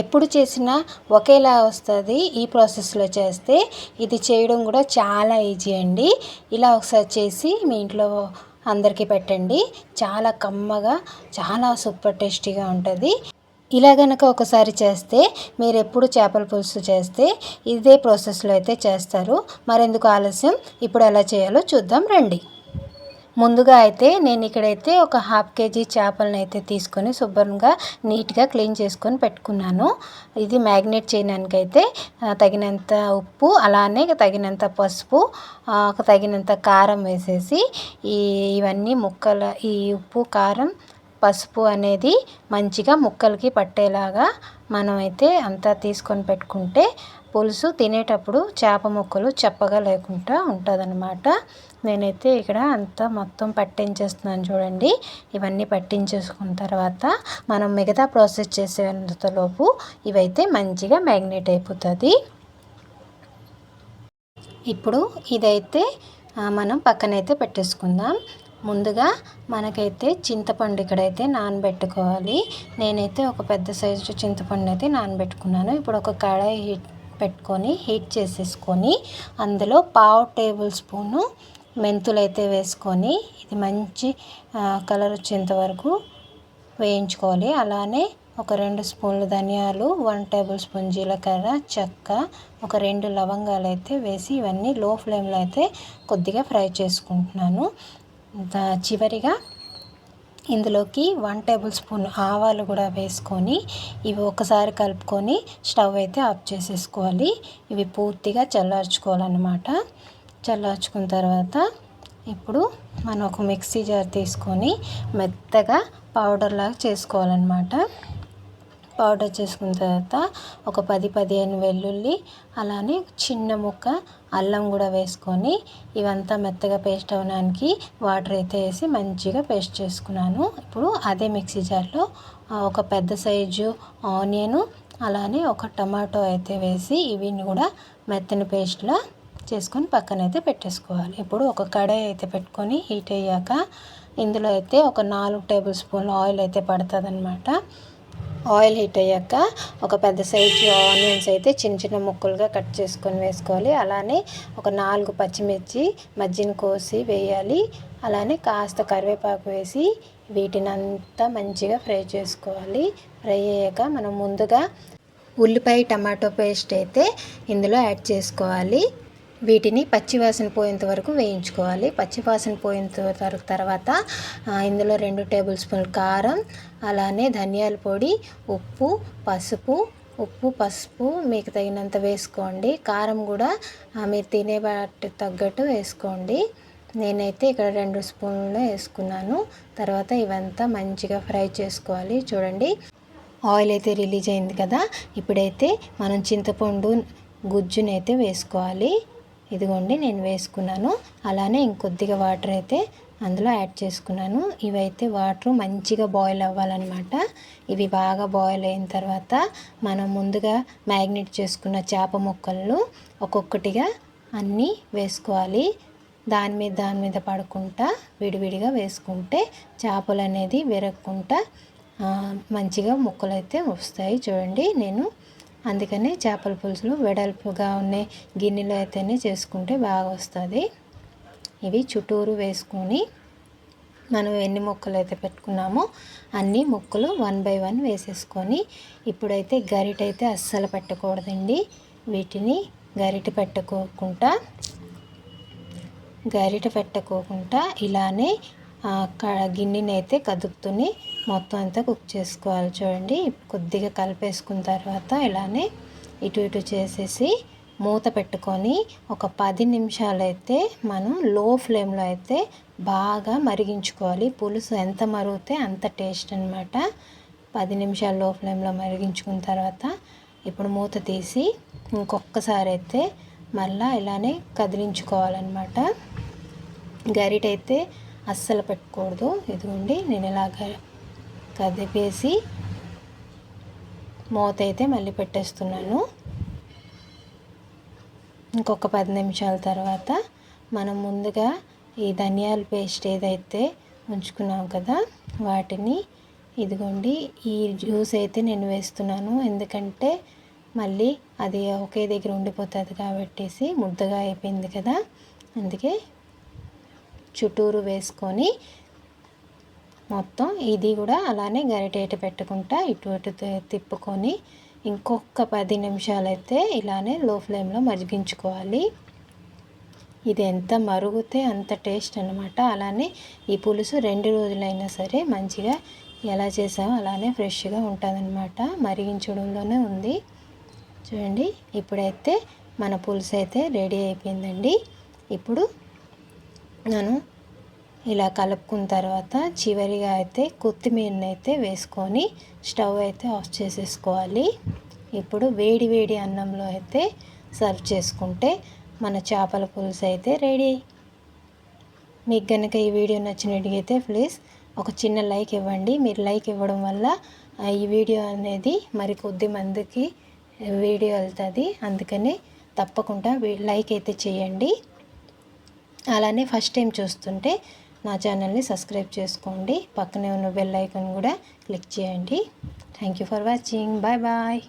ఎప్పుడు చేసినా ఒకేలా వస్తుంది. ఈ ప్రాసెస్లో చేస్తే ఇది చేయడం కూడా చాలా ఈజీ అండి. ఇలా ఒకసారి చేసి మీ ఇంట్లో అందరికీ పెట్టండి. చాలా కమ్మగా, చాలా సూపర్ టేస్టీగా ఉంటుంది. ఇలా గనక ఒకసారి చేస్తే మీరు ఎప్పుడు చేపల పులుసు చేస్తే ఇదే ప్రాసెస్లో అయితే చేస్తారు. మరెందుకు ఆలస్యం, ఇప్పుడు ఎలా చేయాలో చూద్దాం రండి. ముందుగా అయితే నేను ఇక్కడైతే ఒక 1/2 kg చేపలను అయితే తీసుకొని శుభ్రంగా నీట్గా క్లీన్ చేసుకొని పెట్టుకున్నాను. ఇది మ్యాగ్నేట్ చేయడానికి అయితే తగినంత ఉప్పు, అలానే తగినంత పసుపు, తగినంత కారం వేసేసి ఇవన్నీ ఈ ఉప్పు, కారం, పసుపు అనేది మంచిగా ముక్కలకి పట్టేలాగా మనమైతే అంతా తీసుకొని పెట్టుకుంటే పులుసు తినేటప్పుడు చేప ముక్కలు చెప్పగా లేకుండా ఉంటుందన్నమాట. నేనైతే ఇక్కడ అంతా మొత్తం పట్టించేస్తున్నాను చూడండి. ఇవన్నీ పట్టించేసుకున్న తర్వాత మనం మిగతా ప్రాసెస్ చేసేంతలోపు ఇవైతే మంచిగా మ్యాగ్నేట్ అయిపోతుంది. ఇప్పుడు ఇదైతే మనం పక్కనైతే పెట్టేసుకుందాం. ముందుగా మనకైతే చింతపండు ఇక్కడైతే నానబెట్టుకోవాలి. నేనైతే ఒక పెద్ద సైజు చింతపండు అయితే నానబెట్టుకున్నాను. ఇప్పుడు ఒక కడాయి హీట్ చేసేసుకొని అందులో 1/2 టేబుల్ స్పూను మెంతులు అయితే వేసుకొని ఇది మంచి కలర్ వచ్చేంత వరకు వేయించుకోవాలి. అలానే ఒక 2 స్పూన్లు ధనియాలు, 1 టేబుల్ స్పూన్ జీలకర్ర, చెక్క, ఒక 2 లవంగాలు అయితే వేసి ఇవన్నీ లో ఫ్లేమ్లో అయితే కొద్దిగా ఫ్రై చేసుకుంటున్నాను. చివరిగా ఇందులోకి 1 టేబుల్ స్పూన్ ఆవాలు కూడా వేసుకొని ఇవి ఒకసారి కలుపుకొని స్టవ్ అయితే ఆఫ్ చేసేసుకోవాలి. ఇవి పూర్తిగా చల్లార్చుకోవాలన్నమాట. చల్లార్చుకున్న తర్వాత ఇప్పుడు మనం ఒక మిక్సీ జార్ తీసుకొని మెత్తగా పౌడర్ లాగా చేసుకోవాలన్నమాట. పౌడర్ చేసుకున్న తర్వాత ఒక 10-15 వెల్లుల్లి, అలానే చిన్న ముక్క అల్లం కూడా వేసుకొని ఇవంతా మెత్తగా పేస్ట్ అవ్వడానికి వాటర్ అయితే వేసి మంచిగా పేస్ట్ చేసుకున్నాను. ఇప్పుడు అదే మిక్సీ జార్లో ఒక పెద్ద సైజు ఆనియను, అలానే ఒక టమాటో అయితే వేసి ఇవిని కూడా మెత్తని పేస్ట్లా చేసుకొని పక్కనైతే పెట్టేసుకోవాలి. ఇప్పుడు ఒక కడాయి అయితే పెట్టుకొని హీట్ అయ్యాక ఇందులో అయితే ఒక 4 టేబుల్ స్పూన్లు ఆయిల్ అయితే పడుతుందన్నమాట. ఆయిల్ హీట్ అయ్యాక ఒక పెద్ద సైజు ఆనియన్స్ అయితే చిన్న చిన్న ముక్కలుగా కట్ చేసుకొని వేసుకోవాలి. అలానే ఒక 4 పచ్చిమిర్చి మధ్యన కోసి వేయాలి. అలానే కాస్త కరివేపాకు వేసి వీటిని అంతా మంచిగా ఫ్రై చేసుకోవాలి. ఫ్రై అయ్యాక మనం ముందుగా ఉల్లిపాయ టమాటో పేస్ట్ అయితే ఇందులో యాడ్ చేసుకోవాలి. వీటిని పచ్చివాసన పోయేంత వరకు వేయించుకోవాలి. పచ్చివాసన పోయేంత తర్వాత ఇందులో 2 టేబుల్ స్పూన్లు కారం, అలానే ధనియాల పొడి, ఉప్పు, పసుపు మీకు తగినంత వేసుకోండి. కారం కూడా మీరు తినే వాటి తగ్గట్టు వేసుకోండి. నేనైతే ఇక్కడ 2 స్పూన్లు వేసుకున్నాను. తర్వాత ఇవంతా మంచిగా ఫ్రై చేసుకోవాలి. చూడండి, ఆయిల్ అయితే రిలీజ్ అయింది కదా. ఇప్పుడైతే మనం చింతపండు గుజ్జునైతే వేసుకోవాలి. ఇదిగోండి నేను వేసుకున్నాను. అలానే ఇంకొద్దిగా వాటర్ అయితే అందులో యాడ్ చేసుకున్నాను. ఇవైతే వాటర్ మంచిగా బాయిల్ అవ్వాలన్నమాట. ఇవి బాగా బాయిల్ అయిన తర్వాత మనం ముందుగా మ్యాగ్నేట్ చేసుకున్న చేప ముక్కలను ఒక్కొక్కటిగా అన్నీ వేసుకోవాలి. దాని మీద పడకుండా విడివిడిగా వేసుకుంటే చేపలు అనేది విరగకుండా మంచిగా ముక్కలు అయితే వస్తాయి. చూడండి, నేను అందుకనే చేపల పులుసులు వెడల్పుగా ఉన్న గిన్నెలో అయితేనే చేసుకుంటే బాగా వస్తుంది. ఇవి చుట్టూరు వేసుకొని మనం ఎన్ని ముక్కలు అయితే పెట్టుకున్నామో అన్ని ముక్కలు 1 by 1 వేసేసుకొని ఇప్పుడైతే గరిటైతే అస్సలు పెట్టకూడదండి. వీటిని గరిట పెట్టుకోకుండా ఇలానే గిన్నెని అయితే కదుపుతూనే మొత్తం అంతా కుక్ చేసుకోవాలి. చూడండి, కొద్దిగా కలిపేసుకున్న తర్వాత ఇలానే ఇటు చేసేసి మూత పెట్టుకొని ఒక 10 నిమిషాలు అయితే మనం లో ఫ్లేమ్లో అయితే బాగా మరిగించుకోవాలి. పులుసు ఎంత మరిగితే అంత టేస్ట్ అనమాట. 10 నిమిషాలు లో ఫ్లేమ్లో మరిగించుకున్న తర్వాత ఇప్పుడు మూత తీసి ఇంకొకసారి అయితే మళ్ళీ ఇలానే కదిలించుకోవాలన్నమాట. గరిట అయితే అస్సలు పెట్టుకూడదు. ఇదిగోండి, నేను ఇలాగ కదిపేసి మూత అయితే మళ్ళీ పెట్టేస్తున్నాను. ఇంకొక 10 నిమిషాల తర్వాత మనం ముందుగా ఈ ధనియాల పేస్ట్ ఏదైతే ఉంచుకున్నాం కదా వాటిని ఇదిగోండి ఈ జ్యూస్ అయితే నేను వేస్తున్నాను, ఎందుకంటే మళ్ళీ అది ఒకే దగ్గర ఉండిపోతుంది కాబట్టేసి ముద్దగా అయిపోయింది కదా, అందుకే చుట్టూరు వేసుకొని మొత్తం ఇది కూడా అలానే గరిటేట పెట్టుకుంటా ఇటు అటు తిప్పుకొని ఇంకొక 10 నిమిషాలు అయితే ఇలానే లో ఫ్లేమ్లో మరిగించుకోవాలి. ఇది ఎంత మరుగుతే అంత టేస్ట్ అనమాట. అలానే ఈ పులుసు 2 రోజులైనా సరే మంచిగా ఎలా చేసామో అలానే ఫ్రెష్గా ఉంటుందన్నమాట. మరిగించడంలోనే ఉంది. చూడండి, ఇప్పుడైతే మన పులుసు అయితే రెడీ అయిపోయిందండి. ఇప్పుడు నేను ఇలా కలుపుకున్న తర్వాత చివరిగా అయితే కొత్తిమీరని అయితే వేసుకొని స్టవ్ అయితే ఆఫ్ చేసేసుకోవాలి. ఇప్పుడు వేడి వేడి అన్నంలో అయితే సర్వ్ చేసుకుంటే మన చేపల పులుసు అయితే రెడీ. మీకు కనుక ఈ వీడియో నచ్చినట్టుగైతే ప్లీజ్ ఒక చిన్న లైక్ ఇవ్వండి. మీరు లైక్ ఇవ్వడం వల్ల ఈ వీడియో అనేది మరి కొద్ది మందికి వీడియో వెళ్తుంది, అందుకని తప్పకుండా లైక్ అయితే చేయండి. అలానే ఫస్ట్ టైం చూస్తుంటే నా ఛానల్ని సబ్స్క్రైబ్ చేసుకోండి. పక్కనే ఉన్న బెల్ ఐకాన్ కూడా క్లిక్ చేయండి. Thank you for watching. Bye bye.